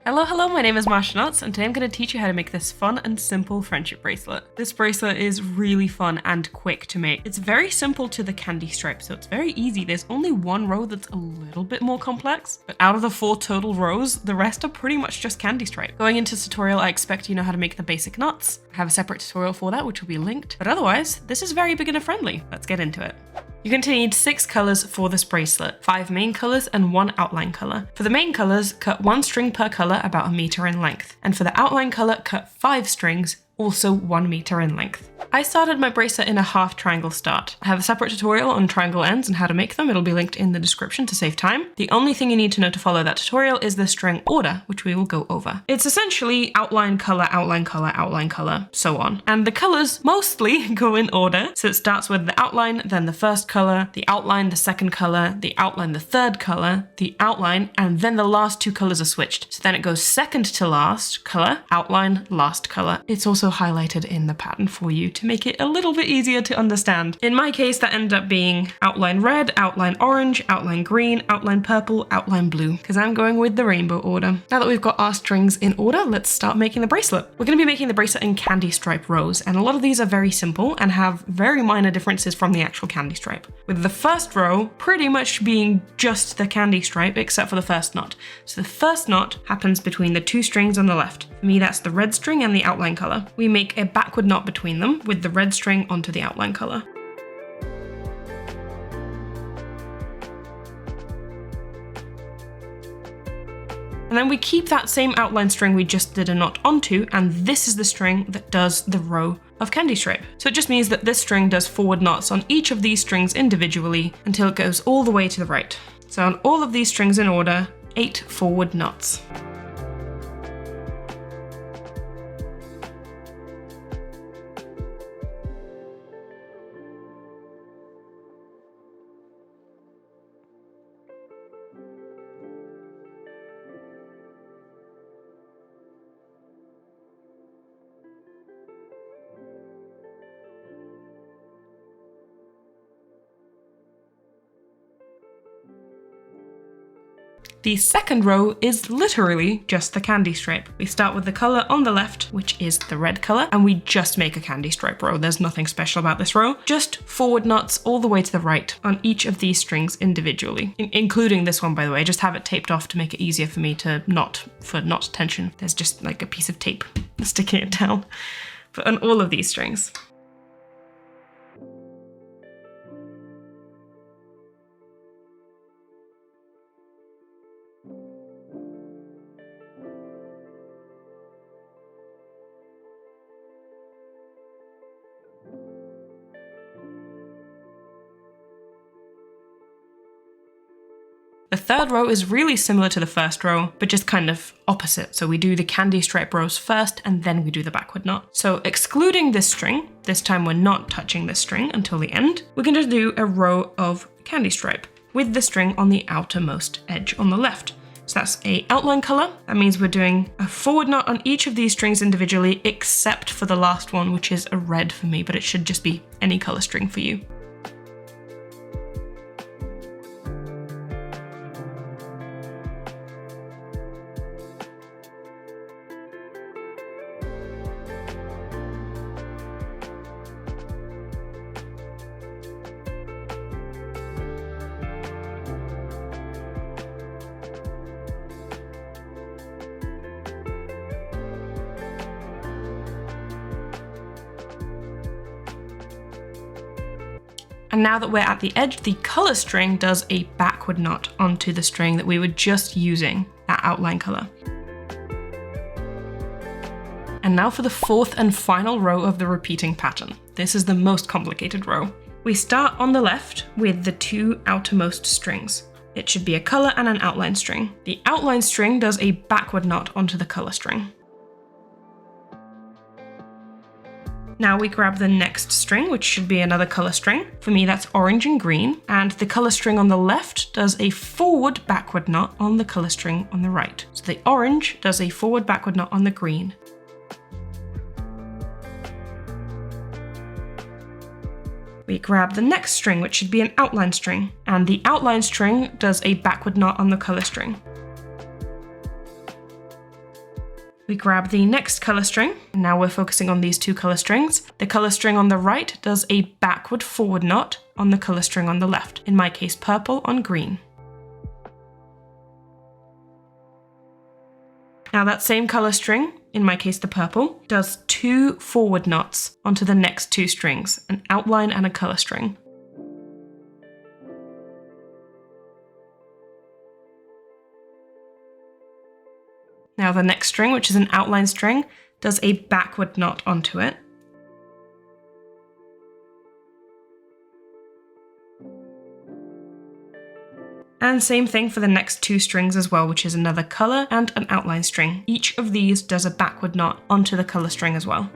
Hello, my name is Masha and today I'm going to teach you how to make this fun and simple friendship bracelet. This bracelet is really fun and quick to make. It's very simple to the candy stripe, so it's very easy. There's only one row that's a little bit more complex, but out of the 4 total rows, the rest are pretty much just candy stripe. Going into this tutorial, I expect you know how to make the basic knots. I have a separate tutorial for that, which will be linked, but otherwise, this is very beginner friendly. Let's get into it. You're going to need 6 colors for this bracelet, 5 main colors and 1 outline color. For the main colors, cut 1 string per color about 1 meter in length. And for the outline color, cut 5 strings, also 1 meter in length. I started my bracelet in a half triangle start. I have a separate tutorial on triangle ends and how to make them. It'll be linked in the description to save time. The only thing you need to know to follow that tutorial is the string order, which we will go over. It's essentially outline color, outline color, outline color, so on. And the colors mostly go in order. So it starts with the outline, then the first color, the outline, the second color, the outline, the third color, the outline, and then the last 2 colors are switched. So then it goes second to last color, outline, last color. It's also highlighted in the pattern for you to make it a little bit easier to understand. In my case, that ended up being outline red, outline orange, outline green, outline purple, outline blue, because I'm going with the rainbow order. Now that we've got our strings in order, let's start making the bracelet. We're going to be making the bracelet in candy stripe rows, and a lot of these are very simple and have very minor differences from the actual candy stripe. With the first row pretty much being just the candy stripe except for the first knot. So the first knot happens between the 2 strings on the left. For me, that's the red string and the outline color. We make a backward knot between them with the red string onto the outline color. And then we keep that same outline string we just did a knot onto, and this is the string that does the row of candy stripe. So it just means that this string does forward knots on each of these strings individually until it goes all the way to the right. So on all of these strings in order, 8 forward knots. The second row is literally just the candy stripe. We start with the color on the left, which is the red color, and we just make a candy stripe row. There's nothing special about this row, just forward knots all the way to the right on each of these strings individually, including this one, by the way. I just have it taped off to make it easier for me to knot, for knot tension. There's just like a piece of tape sticking it down, but on all of these strings. The third row is really similar to the first row, but just kind of opposite. So we do the candy stripe rows first, and then we do the backward knot. So excluding this string, this time we're not touching this string until the end, we're going to do a row of candy stripe with the string on the outermost edge on the left. So that's a outline color. That means we're doing a forward knot on each of these strings individually, except for the last one, which is a red for me, but it should just be any color string for you. And now that we're at the edge, the color string does a backward knot onto the string that we were just using, that outline color. And now for the 4th and final row of the repeating pattern. This is the most complicated row. We start on the left with the 2 outermost strings. It should be a color and an outline string. The outline string does a backward knot onto the color string. Now we grab the next string, which should be another color string. For me, that's orange and green. And the color string on the left does a forward backward knot on the color string on the right. So the orange does a forward backward knot on the green. We grab the next string, which should be an outline string, and the outline string does a backward knot on the color string. We grab the next color string, and now we're focusing on these two color strings. The color string on the right does a backward forward knot on the color string on the left, in my case purple on green. Now that same color string, in my case the purple, does 2 forward knots onto the next 2 strings, an outline and a color string. Now the next string, which is an outline string, does a backward knot onto it. And same thing for the next 2 strings as well, which is another color and an outline string. Each of these does a backward knot onto the color string as well.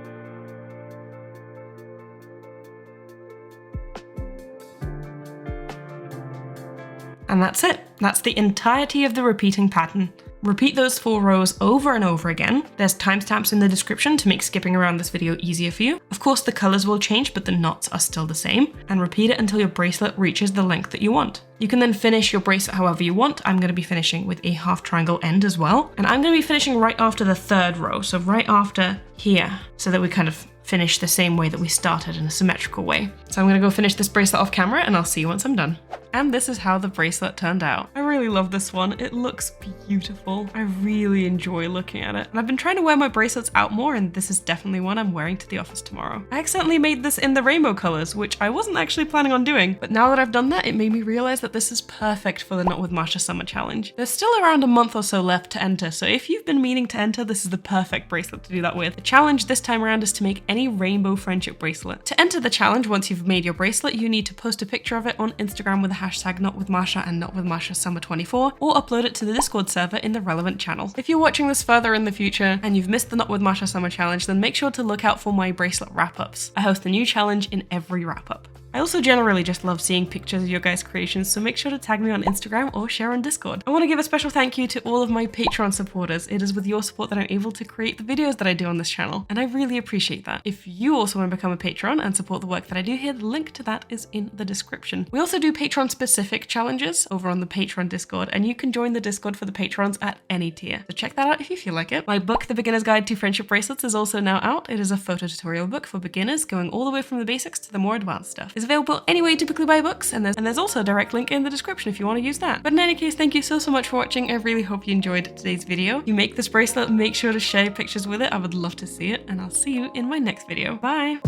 And that's it. That's the entirety of the repeating pattern. Repeat those 4 rows over and over again. There's timestamps in the description to make skipping around this video easier for you. Of course, the colors will change, but the knots are still the same. And repeat it until your bracelet reaches the length that you want. You can then finish your bracelet however you want. I'm going to be finishing with a half triangle end as well. And I'm going to be finishing right after the 3rd row, so right after here, so that we kind of finish the same way that we started in a symmetrical way. So I'm going to go finish this bracelet off camera and I'll see you once I'm done. And this is how the bracelet turned out. I really love this one. It looks beautiful. I really enjoy looking at it. And I've been trying to wear my bracelets out more, and this is definitely one I'm wearing to the office tomorrow. I accidentally made this in the rainbow colors, which I wasn't actually planning on doing. But now that I've done that, it made me realize that this is perfect for the Not With Masha Summer Challenge. There's still around a month or so left to enter, so if you've been meaning to enter, this is the perfect bracelet to do that with. The challenge this time around is to make any rainbow friendship bracelet. To enter the challenge, once you've made your bracelet, you need to post a picture of it on Instagram with the hashtag NotWithMasha and NotWithMashaSummer24, or upload it to the Discord server in the relevant channel. If you're watching this further in the future and you've missed the Not With Masha Summer Challenge, then make sure to look out for my bracelet wrap-ups. I host a new challenge in every wrap-up. I also generally just love seeing pictures of your guys' creations, so make sure to tag me on Instagram or share on Discord. I want to give a special thank you to all of my Patreon supporters. It is with your support that I'm able to create the videos that I do on this channel, and I really appreciate that. If you also want to become a patron and support the work that I do here, the link to that is in the description. We also do Patreon-specific challenges over on the Patreon Discord, and you can join the Discord for the patrons at any tier. So check that out if you feel like it. My book, The Beginner's Guide to Friendship Bracelets, is also now out. It is a photo tutorial book for beginners, going all the way from the basics to the more advanced stuff. It's available anywhere you typically buy books, and there's also a direct link in the description if you want to use that. But in any case, thank you so much for watching. I really hope you enjoyed today's video. If you make this bracelet, make sure to share pictures with it. I would love to see it, and I'll see you in my next video. Bye!